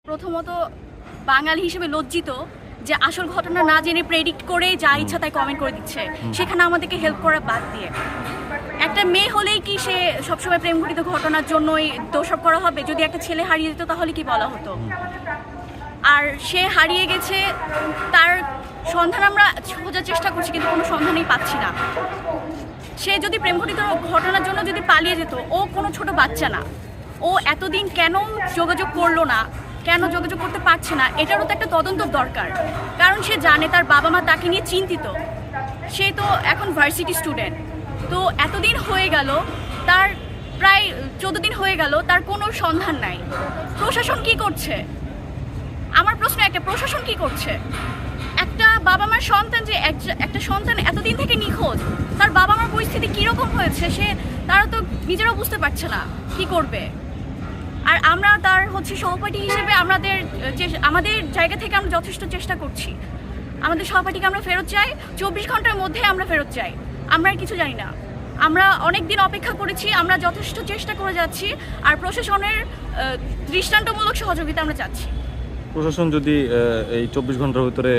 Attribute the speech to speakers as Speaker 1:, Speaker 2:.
Speaker 1: প্রথমত বাঙালি হিসেবে লজ্জিত যে আসল ঘটনা না জেনে প্রেডিক্ট করে যা ইচ্ছা তাই কমেন্ট করে দিচ্ছে, সেখানে আমাদেরকে হেল্প করা বাদ দিয়ে। একটা মেয়ে হলেই কি সে সবসময় প্রেম ঘটিত ঘটনার জন্যই দোষারোপ করা হবে? যদি একটা ছেলে হারিয়ে যেত তাহলে কি বলা হতো? আর সে হারিয়ে গেছে, তার সন্ধান আমরা খোঁজার চেষ্টা করছি কিন্তু কোনো সন্ধানই পাচ্ছি না। সে যদি প্রেম ঘটিত ঘটনার জন্য যদি পালিয়ে যেত, ও কোনো ছোট বাচ্চা না, ও এতদিন কেন যোগাযোগ করলো না, কেন যোগাযোগ করতে পারছে না, এটারও তো একটা তদন্ত দরকার। কারণ সে জানে তার বাবা মা তাকে নিয়ে চিন্তিত। সে তো এখন ভার্সিটি স্টুডেন্ট, তো এতদিন হয়ে গেল, তার প্রায় 14 দিন হয়ে গেল, তার কোনো সন্ধান নাই। প্রশাসন কি করছে? আমার প্রশ্ন একটা, প্রশাসন কি করছে? একটা বাবা মার সন্তান, যে একটা সন্তান এতদিন থেকে নিখোঁজ, তার বাবা মার পরিস্থিতি কীরকম হয়েছে তারা তো নিজেরাও বুঝতে পারছে না কি করবে। আর আমরা তার সহপাঠী হিসেবে আমাদের জায়গা থেকে আমরা যথেষ্ট চেষ্টা করছি। আমাদের সহপাঠীকে আমরা ফেরত চাই, 24 ঘন্টার মধ্যে আমরা ফেরত চাই। আমরা আর কিছু জানি না, আমরা অনেক দিন অপেক্ষা করেছি, আমরা যথেষ্ট চেষ্টা করে যাচ্ছি। আর প্রশাসনের দৃষ্টান্তমূলক সহযোগিতা আমরা চাচ্ছি।
Speaker 2: প্রশাসন যদি এই 24 ঘন্টার ভিতরে